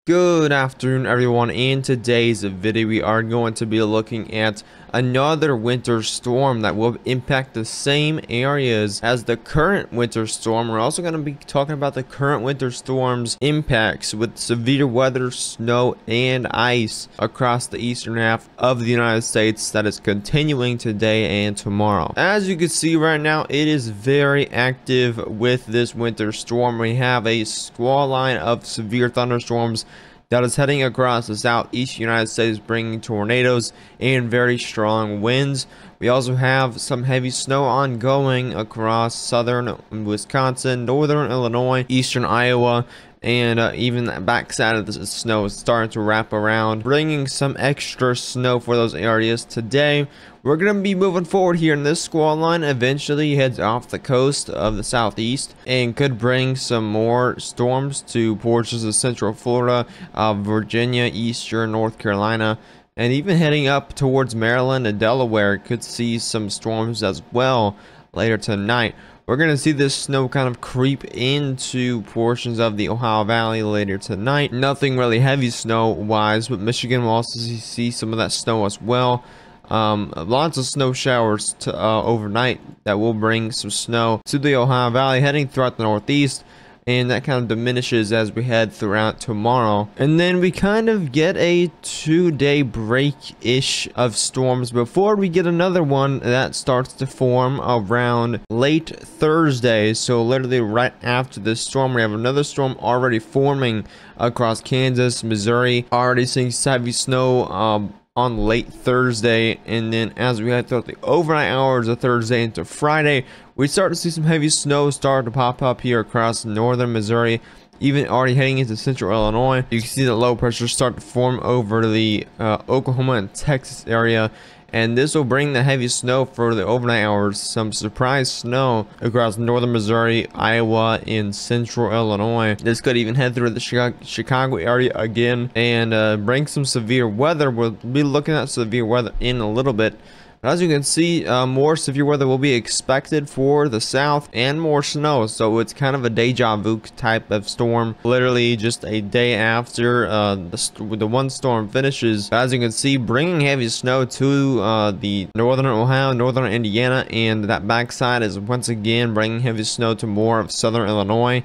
Good afternoon, everyone. In today's video, we are going to be looking at another winter storm that will impact the same areas as the current winter storm. We're also going to be talking about the current winter storm's impacts with severe weather, snow, and ice across the eastern half of the United States that is continuing today and tomorrow. As you can see right now, it is very active with this winter storm. We have a squall line of severe thunderstorms that is heading across the southeast United States, bringing tornadoes and very strong winds. We also have some heavy snow ongoing across southern Wisconsin, northern Illinois, eastern Iowa, and even that backside of the snow is starting to wrap around, bringing some extra snow for those areas. Today, we're going to be moving forward here, and this squall line eventually heads off the coast of the southeast and could bring some more storms to portions of central Florida, Virginia, eastern North Carolina, and even heading up towards Maryland and Delaware. Could see some storms as well later tonight. We're going to see this snow kind of creep into portions of the Ohio Valley later tonight. Nothing really heavy snow wise, but Michigan will also see some of that snow as well. Lots of snow showers overnight that will bring some snow to the Ohio Valley, heading throughout the Northeast. And that kind of diminishes as we head throughout tomorrow. And then we kind of get a 2-day break-ish of storms before we get another one that starts to form around late Thursday. So literally right after this storm, we have another storm already forming across Kansas, Missouri. Already seeing heavy snow on late Thursday, and then as we head throughout the overnight hours of Thursday into Friday, we start to see some heavy snow start to pop up here across northern Missouri, even already heading into central Illinois. You can see the low pressure start to form over the Oklahoma and Texas area, and this will bring the heavy snow for the overnight hours. Some surprise snow across northern Missouri, Iowa, and central Illinois. This could even head through the Chicago area again and bring some severe weather. We'll be looking at severe weather in a little bit. As you can see, more severe weather will be expected for the south and more snow. So it's kind of a deja vu type of storm. Literally just a day after the one storm finishes. As you can see, bringing heavy snow to the northern Ohio, northern Indiana, and that backside is once again bringing heavy snow to more of southern Illinois.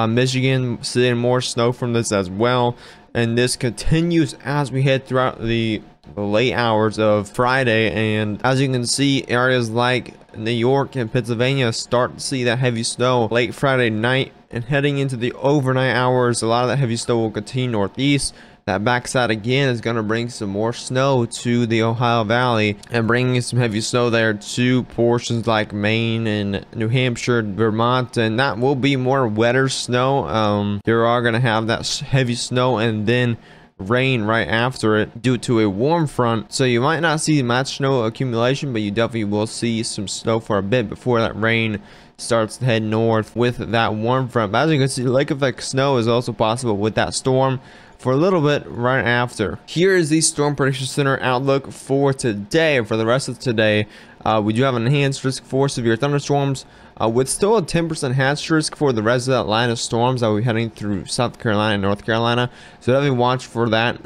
Michigan seeing more snow from this as well. And this continues as we head throughout the late hours of Friday, and as you can see, areas like New York and Pennsylvania start to see that heavy snow late Friday night, and heading into the overnight hours, a lot of that heavy snow will continue northeast. That backside again is going to bring some more snow to the Ohio Valley and bringing some heavy snow there to portions like Maine and New Hampshire, Vermont, and that will be more wetter snow. You are going to have that heavy snow and then rain right after it due to a warm front, so you might not see much snow accumulation, but you definitely will see some snow for a bit before that rain starts to head north with that warm front. But as you can see, lake effect snow is also possible with that storm for a little bit right after. Here is the Storm Prediction Center outlook for today. For the rest of today, we do have an enhanced risk for severe thunderstorms with still a 10% hatch risk for the rest of that line of storms that will be heading through South Carolina and North Carolina. So definitely watch for that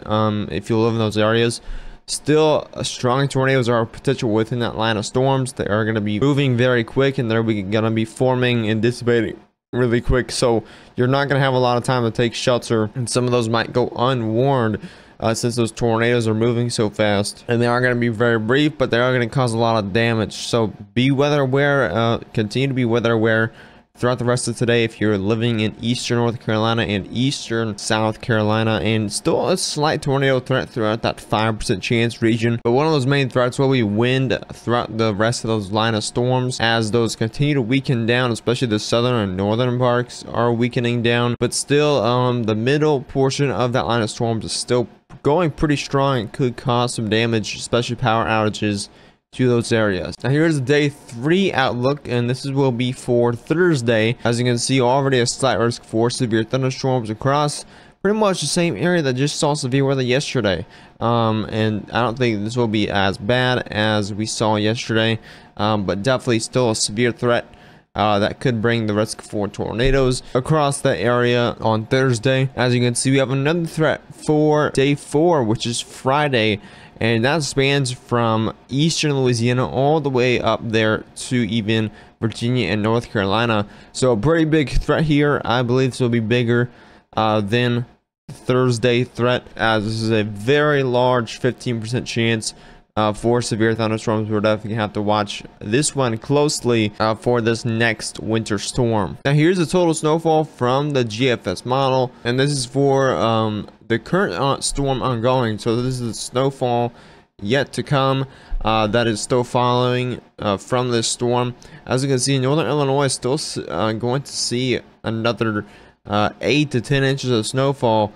if you live in those areas. Still, strong tornadoes are potential within that line of storms. They are going to be moving very quick, and they're going to be forming and dissipating really quick, so you're not going to have a lot of time to take shelter, and some of those might go unwarned since those tornadoes are moving so fast, and they are going to be very brief, but they are going to cause a lot of damage. So be weather aware, continue to be weather aware throughout the rest of today if you're living in eastern North Carolina and eastern South Carolina, and still a slight tornado threat throughout that 5% chance region. But one of those main threats will be wind throughout the rest of those line of storms as those continue to weaken down, especially the southern and northern parts are weakening down. But still, the middle portion of that line of storms is still going pretty strong and could cause some damage, especially power outages to those areas. Now here's the day 3 outlook, and this will be for Thursday. As you can see, already a slight risk for severe thunderstorms across pretty much the same area that just saw severe weather yesterday. And I don't think this will be as bad as we saw yesterday, but definitely still a severe threat that could bring the risk for tornadoes across the area on Thursday. As you can see, we have another threat for day 4, which is Friday, and that spans from eastern Louisiana all the way up there to even Virginia and North Carolina. So a pretty big threat here. I believe this will be bigger than Thursday threat, as this is a very large 15% chance for severe thunderstorms. We'll definitely have to watch this one closely for this next winter storm. Now here's the total snowfall from the GFS model, and this is for the current storm ongoing. So this is the snowfall yet to come that is still following from this storm. As you can see, northern Illinois is still going to see another 8 to 10 inches of snowfall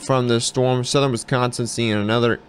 from this storm. Southern Wisconsin seeing another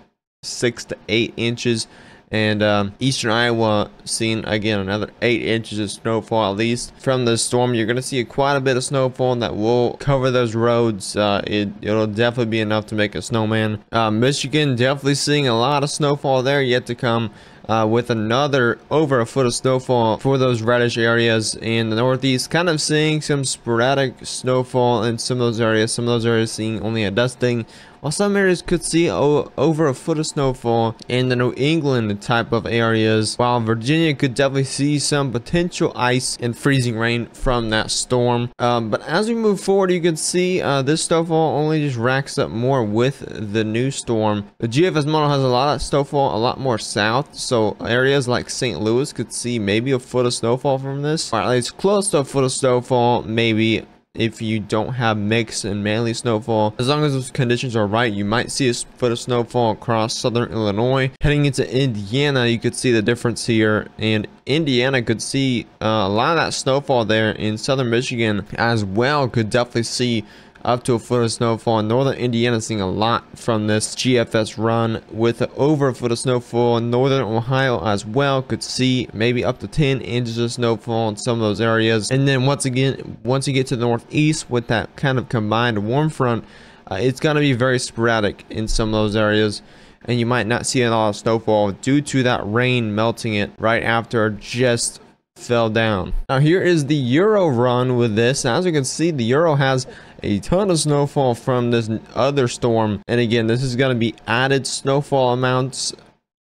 6 to 8 inches, and eastern Iowa seeing again another 8 inches of snowfall at least from this storm. You're going to see quite a bit of snowfall that will cover those roads. It'll definitely be enough to make a snowman. Michigan definitely seeing a lot of snowfall there yet to come, with another over a foot of snowfall for those reddish areas in the Northeast. Kind of seeing some sporadic snowfall in some of those areas. Some of those areas seeing only a dusting, while some areas could see over a foot of snowfall in the New England type of areas, while Virginia could definitely see some potential ice and freezing rain from that storm. But as we move forward, you can see this snowfall only just racks up more with the new storm. The GFS model has a lot of snowfall, a lot more south, so areas like St. Louis could see maybe a foot of snowfall from this, or at least close to a foot of snowfall, maybe. If you don't have mixed and mainly snowfall, as long as those conditions are right, you might see a foot of snowfall across southern Illinois. Heading into Indiana, you could see the difference here, and Indiana could see a lot of that snowfall there. In southern Michigan as well could definitely see up to a foot of snowfall. Northern Indiana seeing a lot from this GFS run with over a foot of snowfall. Northern Ohio as well could see maybe up to 10 inches of snowfall in some of those areas. And then once again, once you get to the Northeast with that kind of combined warm front, it's going to be very sporadic in some of those areas, and you might not see a lot of snowfall due to that rain melting it right after it just fell down. Now here is the Euro run with this. As you can see, the Euro has a ton of snowfall from this other storm, and again, this is going to be added snowfall amounts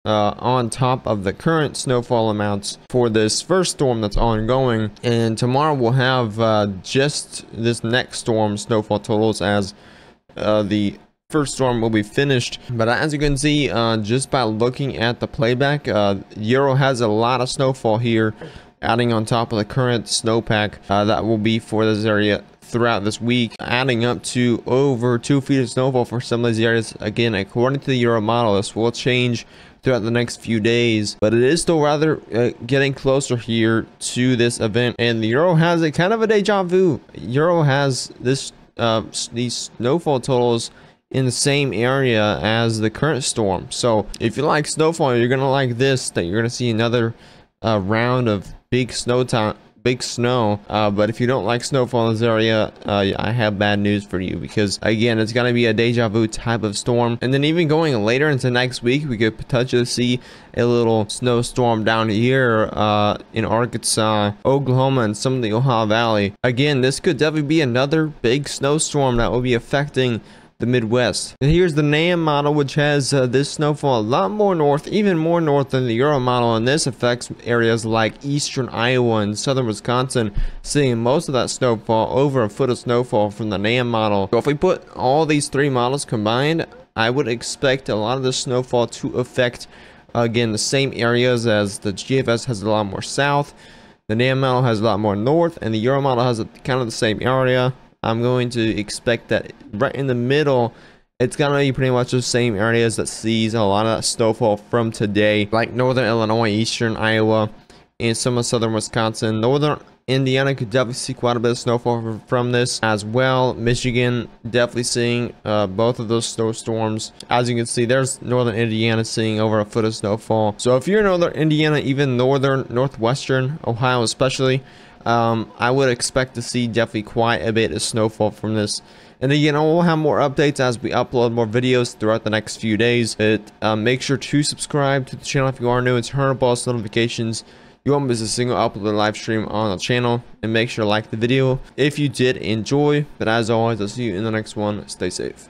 on top of the current snowfall amounts for this first storm that's ongoing. And tomorrow we'll have just this next storm snowfall totals, as the first storm will be finished. But as you can see, just by looking at the playback, Euro has a lot of snowfall here, adding on top of the current snowpack that will be for this area throughout this week, adding up to over 2 feet of snowfall for some of these areas. Again, according to the Euro model, this will change throughout the next few days, but it is still rather getting closer here to this event. And the Euro has a kind of a deja vu. Euro has this these snowfall totals in the same area as the current storm. So if you like snowfall, you're gonna like this, that you're gonna see another round of big snow. But if you don't like snowfall in this area, I have bad news for you, because again, it's going to be a deja vu type of storm. And then even going later into next week, we could potentially see a little snowstorm down here in Arkansas, Oklahoma, and some of the Ohio Valley. Again, this could definitely be another big snowstorm that will be affecting the Midwest. And here's the NAM model, which has this snowfall a lot more north, even more north than the Euro model, and this affects areas like eastern Iowa and southern Wisconsin, seeing most of that snowfall, over a foot of snowfall from the NAM model. So if we put all these three models combined, I would expect a lot of the snowfall to affect, again, the same areas, as the GFS has a lot more south, the NAM model has a lot more north, and the Euro model has kind of the same area. I'm going to expect that right in the middle, it's going to be pretty much the same areas that sees a lot of that snowfall from today, like northern Illinois, eastern Iowa, and some of southern Wisconsin. Northern Indiana could definitely see quite a bit of snowfall from this as well. Michigan definitely seeing both of those snowstorms. As you can see, there's northern Indiana seeing over a foot of snowfall. So if you're in northern Indiana, even northwestern Ohio especially, I would expect to see definitely quite a bit of snowfall from this. And again, I will have more updates as we upload more videos throughout the next few days. But make sure to subscribe to the channel if you are new and turn on post notifications You won't miss a single uploaded live stream on the channel, and make sure to like the video if you did enjoy. But as always, I'll see you in the next one. Stay safe.